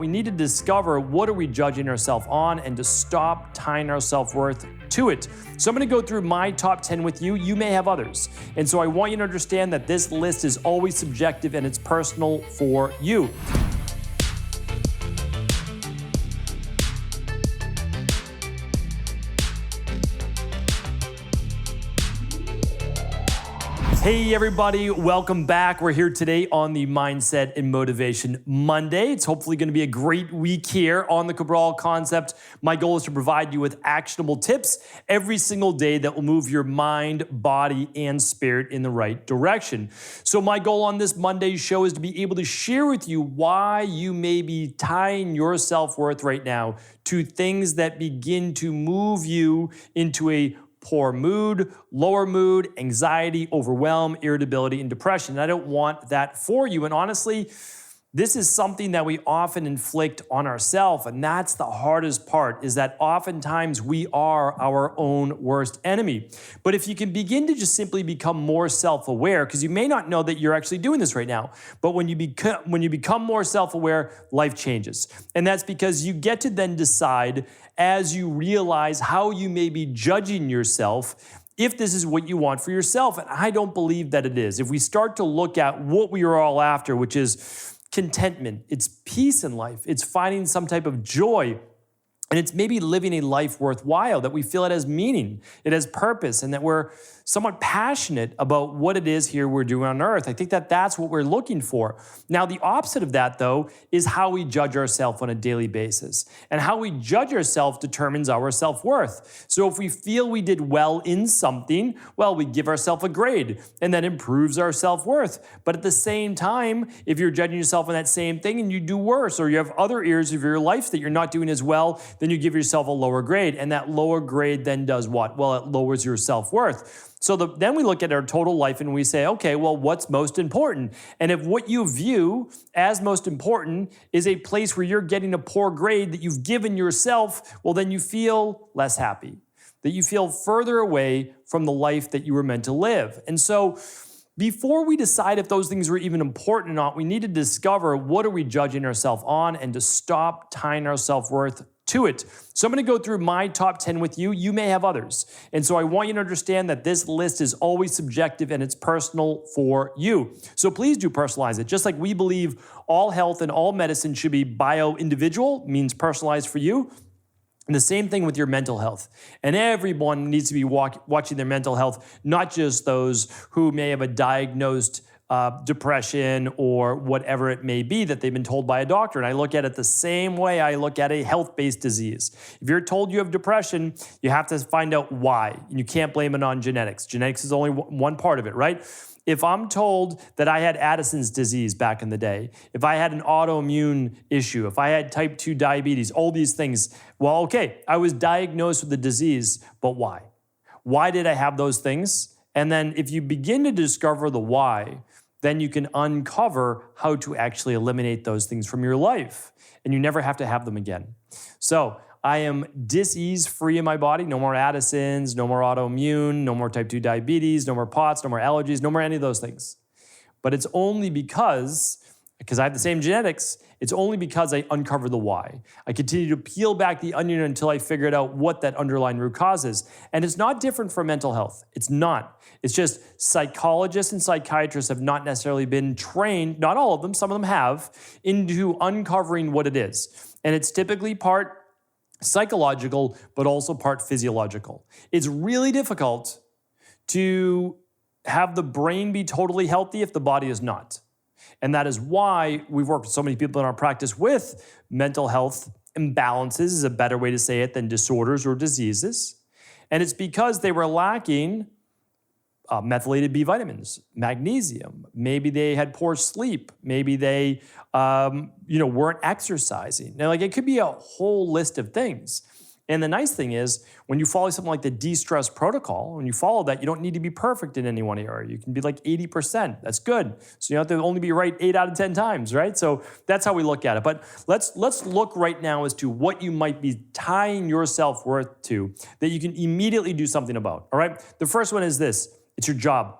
We need to discover what are we judging ourselves on and to stop tying our self-worth to it. So I'm going to go through my top 10 with you. You may have others. And so I want you to understand that this list is always subjective and it's personal for you. Hey everybody, welcome back. We're here today on the Mindset and Motivation Monday. It's hopefully going to be a great week here on the Cabral concept. My goal is to provide you with actionable tips every single day that will move your mind, body, and spirit in the right direction. So my goal on this Monday show is to be able to share with you why you may be tying your self-worth right now to things that begin to move you into a poor mood, lower mood, anxiety, overwhelm, irritability, and depression. And I don't want that for you. And honestly, this is something that we often inflict on ourselves. And that's the hardest part, is that oftentimes we are our own worst enemy. But if you can begin to just simply become more self-aware, because you may not know that you're actually doing this right now, but when you become more self-aware, life changes. And that's because you get to then decide, as you realize how you may be judging yourself, if this is what you want for yourself. And I don't believe that it is. If we start to look at what we are all after, which is contentment, it's peace in life, it's finding some type of joy, and it's maybe living a life worthwhile, that we feel it has meaning, it has purpose, and that we're somewhat passionate about what it is here we're doing on earth. I think that that's what we're looking for. Now, the opposite of that, though, is how we judge ourselves on a daily basis. And how we judge ourselves determines our self-worth. So if we feel we did well in something, well, we give ourselves a grade, and that improves our self-worth. But at the same time, if you're judging yourself on that same thing and you do worse, or you have other areas of your life that you're not doing as well, then you give yourself a lower grade. And that lower grade then does what? Well, it lowers your self-worth. So then we look at our total life and we say, okay, well, what's most important? And if what you view as most important is a place where you're getting a poor grade that you've given yourself, well, then you feel less happy, that you feel further away from the life that you were meant to live. And so before we decide if those things were even important or not, we need to discover what are we judging ourselves on and to stop tying our self-worth to it. So I'm going to go through my top 10 with you. You may have others. And so I want you to understand that this list is always subjective and it's personal for you. So please do personalize it. Just like we believe all health and all medicine should be bio-individual, means personalized for you. And the same thing with your mental health. And everyone needs to be watching their mental health, not just those who may have a diagnosed depression or whatever it may be that they've been told by a doctor. And I look at it the same way I look at a health-based disease. If you're told you have depression, you have to find out why. And you can't blame it on genetics. Genetics is only one part of it, right? If I'm told that I had Addison's disease back in the day, if I had an autoimmune issue, if I had type 2 diabetes, all these things, well, okay, I was diagnosed with the disease, but why? Why did I have those things? And then if you begin to discover the why, then you can uncover how to actually eliminate those things from your life. And you never have to have them again. So I am disease-free in my body. No more Addison's, no more autoimmune, no more type 2 diabetes, no more POTS, no more allergies, no more any of those things. But it's only because I have the same genetics, it's only because I uncover the why. I continue to peel back the onion until I figured out what that underlying root cause is. And it's not different for mental health. It's not. It's just psychologists and psychiatrists have not necessarily been trained, not all of them, some of them have, into uncovering what it is. And it's typically part psychological, but also part physiological. It's really difficult to have the brain be totally healthy if the body is not. And that is why we've worked with so many people in our practice with mental health imbalances, is a better way to say it than disorders or diseases. And it's because they were lacking methylated B vitamins, magnesium. Maybe they had poor sleep. Maybe they weren't exercising. Now, it could be a whole list of things. And the nice thing is, when you follow something like the de-stress protocol, when you follow that, you don't need to be perfect in any one area. You can be like 80%. That's good. So you don't have to only be right 8 out of 10 times, right? So that's how we look at it. But let's look right now as to what you might be tying your self-worth to that you can immediately do something about, all right? The first one is this. It's your job.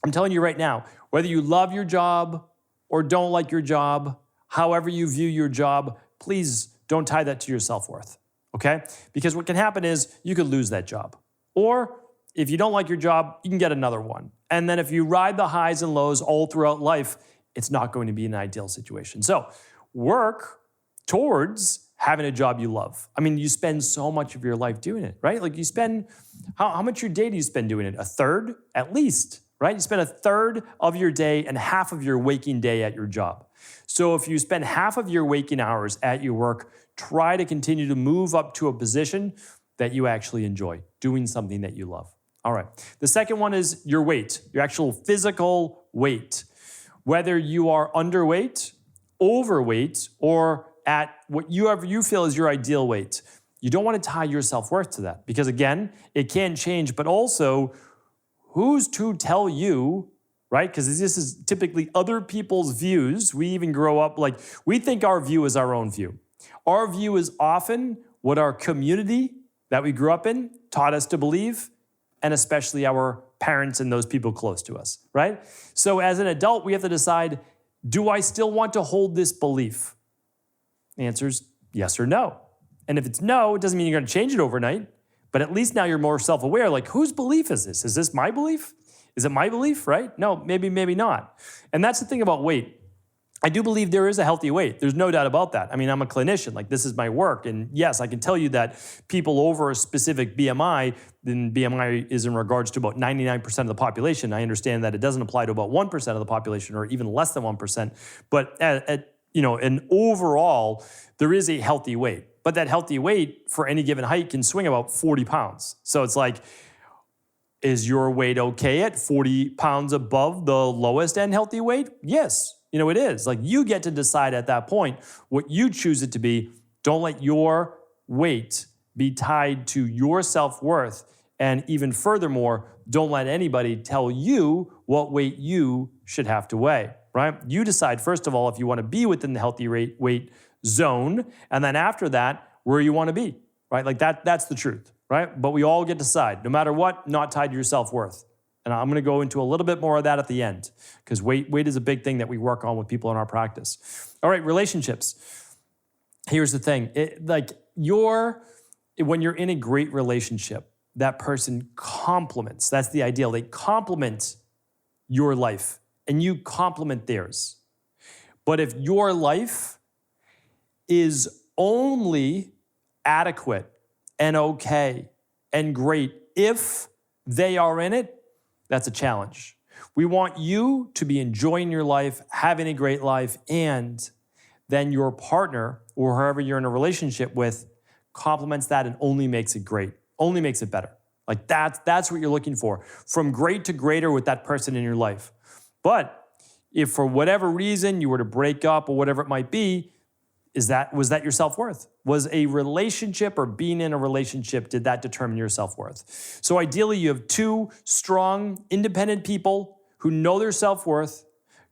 I'm telling you right now, whether you love your job or don't like your job, however you view your job, please don't tie that to your self-worth, okay? Because what can happen is you could lose that job. Or if you don't like your job, you can get another one. And then if you ride the highs and lows all throughout life, it's not going to be an ideal situation. So work towards having a job you love. I mean, you spend so much of your life doing it, right? Like you spend, how much of your day do you spend doing it? A third at least, right? You spend a third of your day and half of your waking day at your job. So if you spend half of your waking hours at your work, try to continue to move up to a position that you actually enjoy, doing something that you love. All right. The second one is your weight, your actual physical weight. Whether you are underweight, overweight, or at what you feel is your ideal weight, you don't want to tie your self-worth to that because, again, it can change, but also who's to tell you, right? Because this is typically other people's views. We even grow up like we think our view is our own view. Our view is often what our community that we grew up in taught us to believe, and especially our parents and those people close to us, right? So as an adult, we have to decide, do I still want to hold this belief? The answer is yes or no. And if it's no, it doesn't mean you're going to change it overnight, but at least now you're more self-aware, like whose belief is this? Is this my belief? Is it my belief, right? No, maybe not. And that's the thing about weight. I do believe there is a healthy weight. There's no doubt about that. I mean, I'm a clinician, like this is my work. And yes, I can tell you that people over a specific BMI, then BMI is in regards to about 99% of the population. I understand that it doesn't apply to about 1% of the population or even less than 1%. But and overall, there is a healthy weight. But that healthy weight for any given height can swing about 40 pounds. So it's like, is your weight okay at 40 pounds above the lowest end healthy weight? Yes. It is. Like you get to decide at that point what you choose it to be. Don't let your weight be tied to your self-worth. And even furthermore, don't let anybody tell you what weight you should have to weigh, right? You decide, first of all, if you want to be within the healthy weight zone. And then after that, where you want to be, right? Like that's the truth, right? But we all get to decide, no matter what, not tied to your self-worth. And I'm going to go into a little bit more of that at the end because weight is a big thing that we work on with people in our practice. All right, relationships. Here's the thing. When you're in a great relationship, that person complements. That's the ideal. They complement your life and you complement theirs. But if your life is only adequate and okay and great if they are in it, that's a challenge. We want you to be enjoying your life, having a great life, and then your partner or whoever you're in a relationship with complements that and only makes it great, only makes it better. Like that's what you're looking for, from great to greater with that person in your life. But if for whatever reason you were to break up or whatever it might be, was that your self-worth? Was a relationship or being in a relationship, did that determine your self-worth? So ideally, you have two strong, independent people who know their self-worth,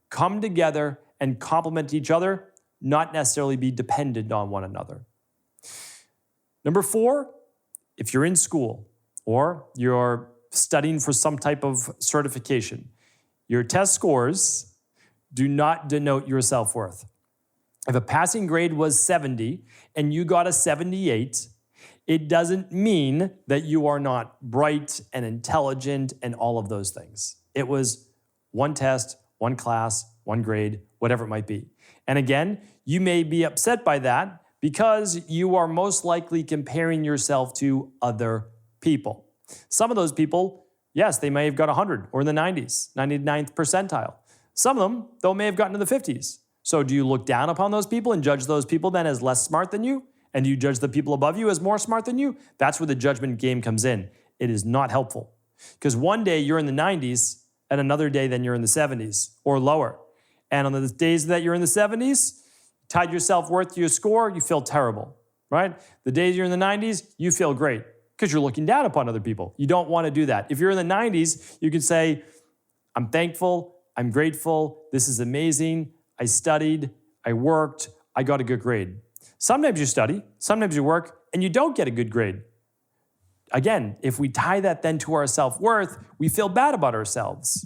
come together and complement each other, not necessarily be dependent on one another. Number 4, if you're in school or you're studying for some type of certification, your test scores do not denote your self-worth. If a passing grade was 70 and you got a 78, it doesn't mean that you are not bright and intelligent and all of those things. It was one test, one class, one grade, whatever it might be. And again, you may be upset by that because you are most likely comparing yourself to other people. Some of those people, yes, they may have got 100 or in the 90s, 99th percentile. Some of them, though, may have gotten to the 50s. So do you look down upon those people and judge those people then as less smart than you? And do you judge the people above you as more smart than you? That's where the judgment game comes in. It is not helpful. Because one day you're in the 90s and another day then you're in the 70s or lower. And on the days that you're in the 70s, tied your self-worth to your score, you feel terrible, right? The days you're in the 90s, you feel great because you're looking down upon other people. You don't want to do that. If you're in the 90s, you can say, I'm thankful, I'm grateful, this is amazing, I studied, I worked, I got a good grade. Sometimes you study, sometimes you work, and you don't get a good grade. Again, if we tie that then to our self-worth, we feel bad about ourselves.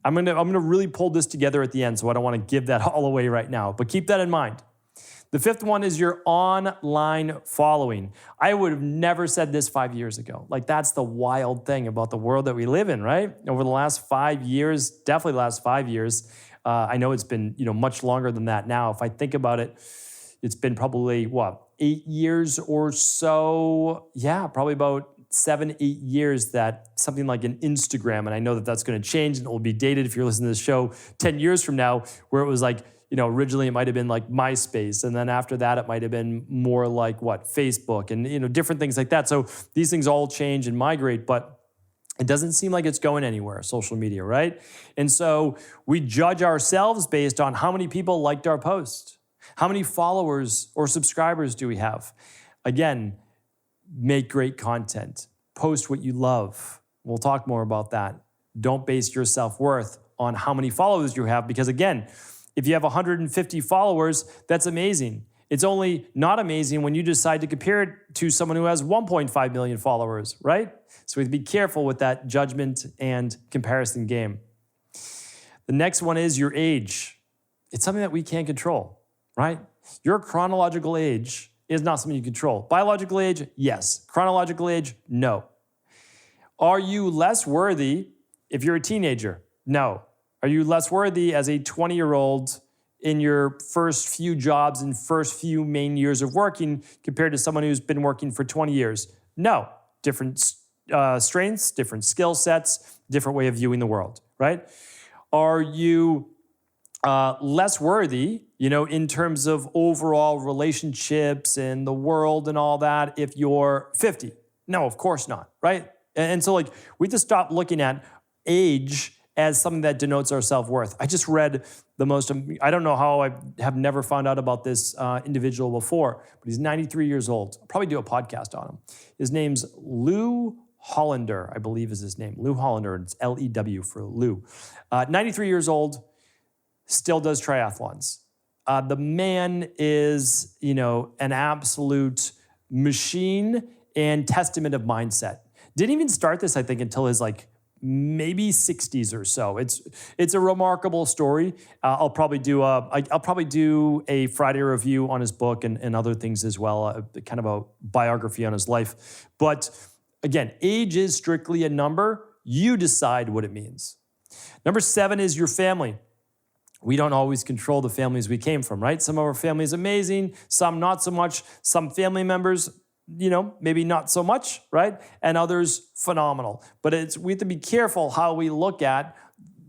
I'm gonna really pull this together at the end, so I don't want to give that all away right now. But keep that in mind. The fifth one is your online following. I would have never said this 5 years ago. Like, that's the wild thing about the world that we live in, right? Over the last 5 years, definitely the last 5 years. I know it's been much longer than that now. If I think about it, it's been probably 8 years or so. Yeah, probably about 7, 8 years that something like an Instagram, and I know that that's going to change and it will be dated if you're listening to this show 10 years from now, where it was like, originally it might have been like MySpace, and then after that it might have been more like Facebook, and different things like that. So these things all change and migrate, but it doesn't seem like it's going anywhere, social media, right? And so we judge ourselves based on how many people liked our post. How many followers or subscribers do we have? Again, make great content. Post what you love. We'll talk more about that. Don't base your self-worth on how many followers you have, because again, if you have 150 followers, that's amazing. It's only not amazing when you decide to compare it to someone who has 1.5 million followers, right? So we have to be careful with that judgment and comparison game. The next one is your age. It's something that we can't control, right? Your chronological age is not something you control. Biological age, yes. Chronological age, no. Are you less worthy if you're a teenager? No. Are you less worthy as a 20-year-old in your first few jobs and first few main years of working compared to someone who's been working for 20 years? No. Different strengths, different skill sets, different way of viewing the world, right? Are you less worthy, in terms of overall relationships and the world and all that if you're 50? No, of course not, right? And so we have to stop looking at age as something that denotes our self-worth. I just read I don't know how I have never found out about this individual before, but he's 93 years old. I'll probably do a podcast on him. His name's Lew Hollander, I believe is his name. Lew Hollander, it's L-E-W for Lew. 93 years old, still does triathlons. The man is, an absolute machine and testament of mindset. Didn't even start this, I think, until his maybe 60s or so. It's a remarkable story. I'll probably do a Friday review on his book and other things as well, kind of a biography on his life. But again, age is strictly a number. You decide what it means. Number 7 is your family. We don't always control the families we came from, right? Some of our family is amazing, some not so much. Some family members, maybe not so much, right? And others, phenomenal. But we have to be careful how we look at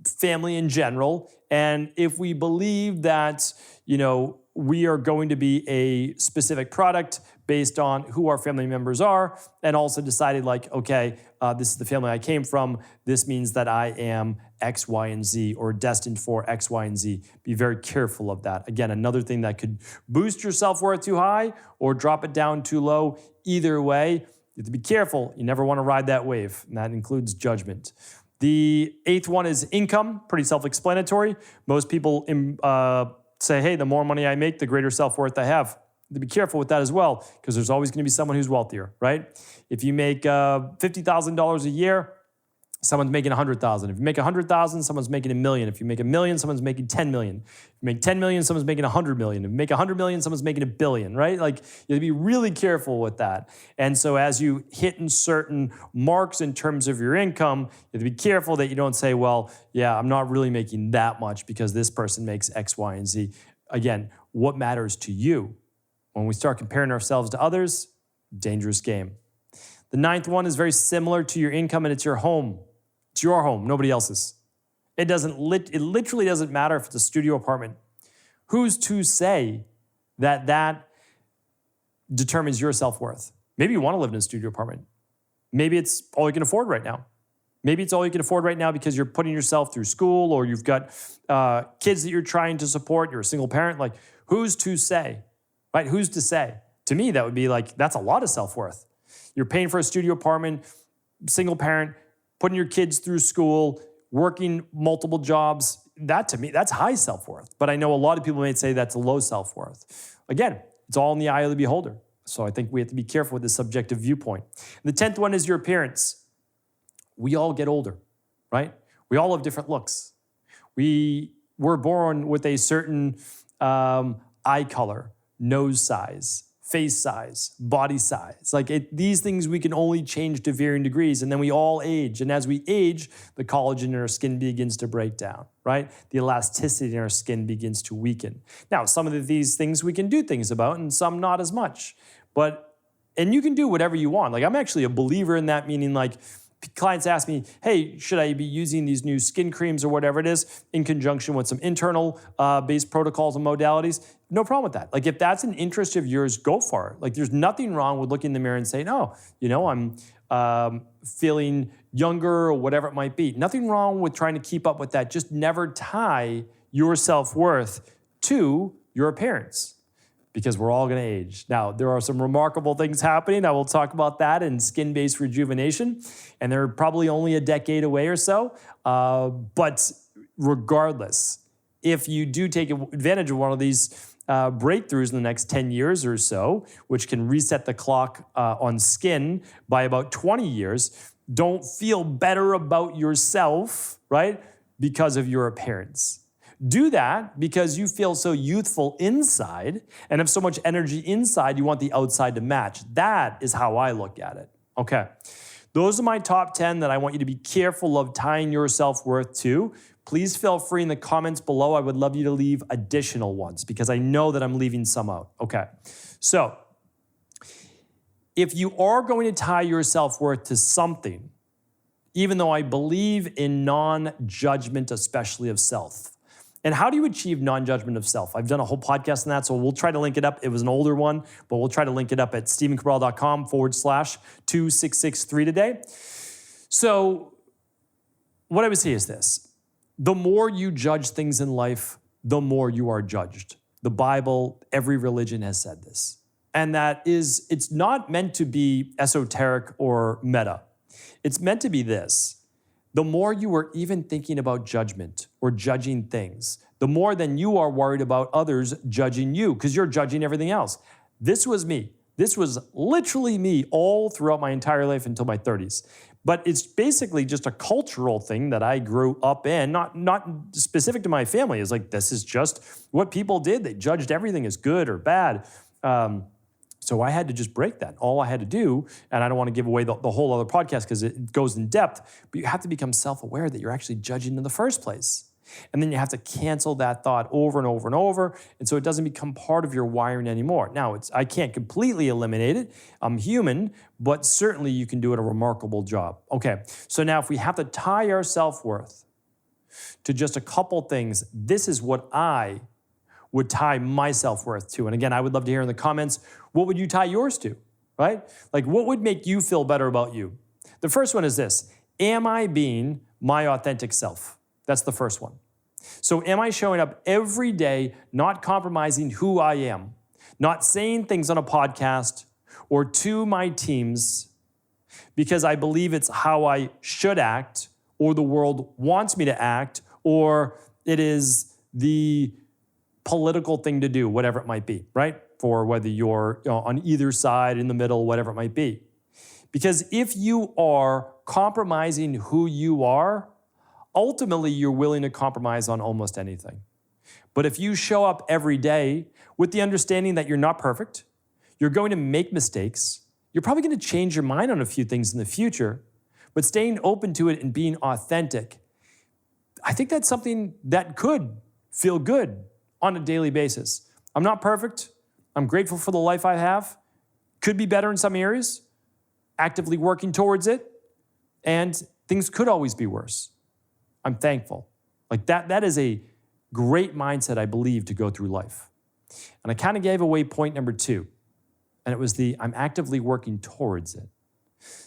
family in general. And if we believe that, we are going to be a specific product based on who our family members are, and also decided okay, this is the family I came from. This means that I am X, Y, and Z, or destined for X, Y, and Z. Be very careful of that. Again, another thing that could boost your self-worth too high or drop it down too low. Either way, you have to be careful. You never want to ride that wave, and that includes judgment. The 8th one is income. Pretty self-explanatory. Most people say, hey, the more money I make, the greater self-worth I have. To be careful with that as well, because there's always going to be someone who's wealthier, right? If you make $50,000 a year, someone's making $100,000. If you make $100,000, someone's making $1 million. If you make $1 million, someone's making $10 million. If you make $10 million, someone's making $100 million. If you make $100 million, someone's making $1 billion, right? You have to be really careful with that. And so as you hit in certain marks in terms of your income, you have to be careful that you don't say, well, yeah, I'm not really making that much because this person makes X, Y, and Z. Again, what matters to you? When we start comparing ourselves to others, dangerous game. The 9th one is very similar to your income, and it's your home. It's your home, nobody else's. It literally doesn't matter if it's a studio apartment. Who's to say that determines your self-worth? Maybe you want to live in a studio apartment. Maybe it's all you can afford right now. Maybe it's all you can afford right now because you're putting yourself through school, or you've got kids that you're trying to support. You're a single parent. Who's to say? Right? Who's to say? To me, that would be that's a lot of self-worth. You're paying for a studio apartment, single parent, putting your kids through school, working multiple jobs. That, to me, that's high self-worth. But I know a lot of people may say that's low self-worth. Again, it's all in the eye of the beholder. So I think we have to be careful with this subjective viewpoint. And the 10th one is your appearance. We all get older, right? We all have different looks. We were born with a certain eye color, nose size, face size, body size. These things we can only change to varying degrees, and then we all age. And as we age, the collagen in our skin begins to break down, right? The elasticity in our skin begins to weaken. Now, some of these things we can do things about, and some not as much. And you can do whatever you want. I'm actually a believer in that, meaning clients ask me, hey, should I be using these new skin creams or whatever it is in conjunction with some internal based protocols and modalities? No problem with that. If that's an interest of yours, go for it. There's nothing wrong with looking in the mirror and saying, oh, I'm feeling younger or whatever it might be. Nothing wrong with trying to keep up with that. Just never tie your self-worth to your appearance, because we're all going to age. Now, there are some remarkable things happening. I will talk about that in skin-based rejuvenation, and they're probably only a decade away or so. But regardless, if you do take advantage of one of these breakthroughs in the next 10 years or so, which can reset the clock on skin by about 20 years, don't feel better about yourself, right, because of your appearance. Do that because you feel so youthful inside and have so much energy inside, you want the outside to match. That is how I look at it. Okay. Those are my top 10 that I want you to be careful of tying your self-worth to. Please feel free in the comments below. I would love you to leave additional ones because I know that I'm leaving some out. Okay. So if you are going to tie your self-worth to something, even though I believe in non-judgment, especially of self, and how do you achieve non-judgment of self? I've done a whole podcast on that, so we'll try to link it up. It was an older one, but we'll try to link it up at stephencabral.com/2663 today. So what I would say is this. The more you judge things in life, the more you are judged. The Bible, every religion has said this. And it's not meant to be esoteric or meta. It's meant to be this. The more you are even thinking about judgment or judging things, the more then you are worried about others judging you because you're judging everything else. This was me. This was literally me all throughout my entire life until my 30s. But it's basically just a cultural thing that I grew up in, not specific to my family. It's this is just what people did. They judged everything as good or bad. So I had to just break that. All I had to do, and I don't want to give away the whole other podcast because it goes in depth, but you have to become self-aware that you're actually judging in the first place. And then you have to cancel that thought over and over and over, and so it doesn't become part of your wiring anymore. Now, I can't completely eliminate it. I'm human, but certainly you can do it a remarkable job. Okay, so now if we have to tie our self-worth to just a couple things, this is what I would tie my self-worth to. And again, I would love to hear in the comments, what would you tie yours to, right? What would make you feel better about you? The first one is this. Am I being my authentic self? That's the first one. So am I showing up every day, not compromising who I am, not saying things on a podcast or to my teams because I believe it's how I should act or the world wants me to act or it is the political thing to do, whatever it might be, right? For whether you're on either side, in the middle, whatever it might be. Because if you are compromising who you are, ultimately you're willing to compromise on almost anything. But if you show up every day with the understanding that you're not perfect, you're going to make mistakes, you're probably going to change your mind on a few things in the future, but staying open to it and being authentic, I think that's something that could feel good on a daily basis. I'm not perfect. I'm grateful for the life I have. Could be better in some areas. Actively working towards it. And things could always be worse. I'm thankful. That is a great mindset, I believe, to go through life. And I kind of gave away point number 2. And it was I'm actively working towards it.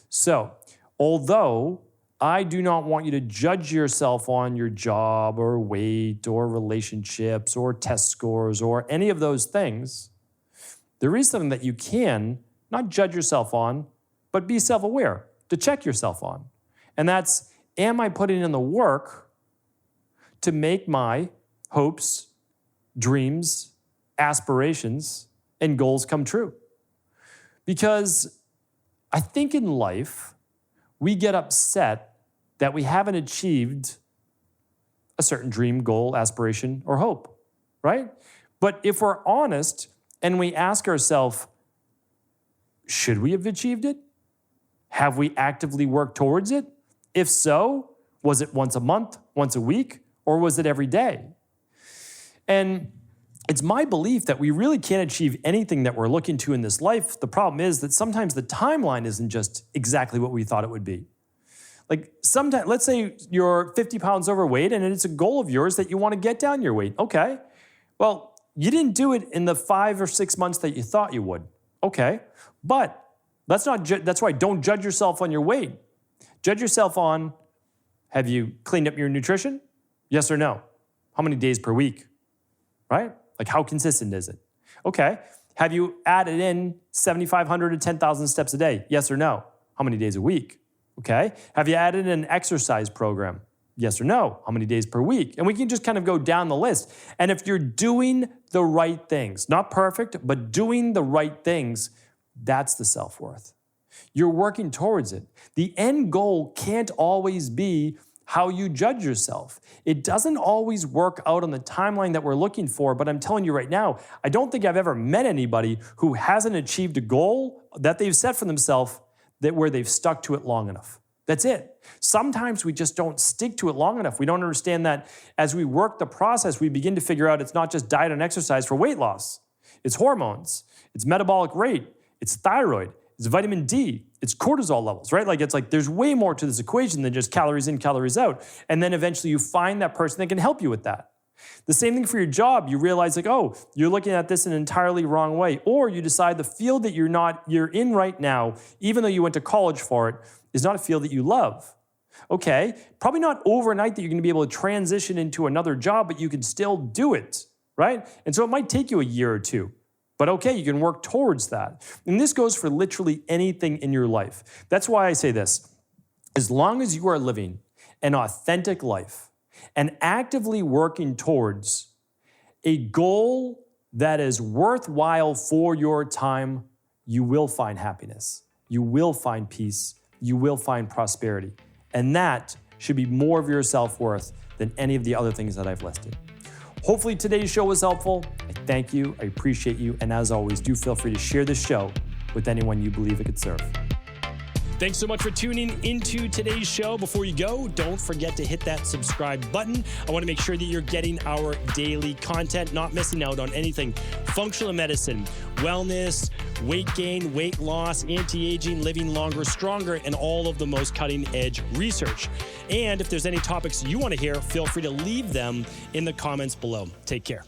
So, although I do not want you to judge yourself on your job or weight or relationships or test scores or any of those things, there is something that you can not judge yourself on, but be self-aware to check yourself on. And that's, am I putting in the work to make my hopes, dreams, aspirations, and goals come true? Because I think in life, we get upset that we haven't achieved a certain dream, goal, aspiration, or hope, right? But if we're honest and we ask ourselves, should we have achieved it? Have we actively worked towards it? If so, was it once a month, once a week, or was it every day? And it's my belief that we really can't achieve anything that we're looking to in this life. The problem is that sometimes the timeline isn't just exactly what we thought it would be. Like sometimes, let's say you're 50 pounds overweight and it's a goal of yours that you want to get down your weight. Okay. Well, you didn't do it in the 5 or 6 months that you thought you would. Okay. But that's why don't judge yourself on your weight. Judge yourself on, have you cleaned up your nutrition? Yes or no? How many days per week? Right? Like how consistent is it? Okay. Have you added in 7,500 to 10,000 steps a day? Yes or no? How many days a week? Okay. Have you added in an exercise program? Yes or no? How many days per week? And we can just kind of go down the list. And if you're doing the right things, not perfect, but doing the right things, that's the self-worth. You're working towards it. The end goal can't always be how you judge yourself. It doesn't always work out on the timeline that we're looking for, but I'm telling you right now, I don't think I've ever met anybody who hasn't achieved a goal that they've set for themselves where they've stuck to it long enough. That's it. Sometimes we just don't stick to it long enough. We don't understand that as we work the process, we begin to figure out it's not just diet and exercise for weight loss. It's hormones, it's metabolic rate, it's thyroid, it's vitamin D, it's cortisol levels, right? It's like there's way more to this equation than just calories in, calories out. And then eventually you find that person that can help you with that. The same thing for your job. You realize oh, you're looking at this in an entirely wrong way. Or you decide the field that you're in right now, even though you went to college for it, is not a field that you love. Okay, probably not overnight that you're gonna be able to transition into another job, but you can still do it, right? And so it might take you a year or two. But okay, you can work towards that. And this goes for literally anything in your life. That's why I say this. As long as you are living an authentic life and actively working towards a goal that is worthwhile for your time, you will find happiness. You will find peace. You will find prosperity. And that should be more of your self-worth than any of the other things that I've listed. Hopefully today's show was helpful. I thank you, I appreciate you, and as always, do feel free to share this show with anyone you believe it could serve. Thanks so much for tuning into today's show. Before you go, don't forget to hit that subscribe button. I want to make sure that you're getting our daily content, not missing out on anything functional medicine, wellness, weight gain, weight loss, anti-aging, living longer, stronger, and all of the most cutting-edge research. And if there's any topics you want to hear, feel free to leave them in the comments below. Take care.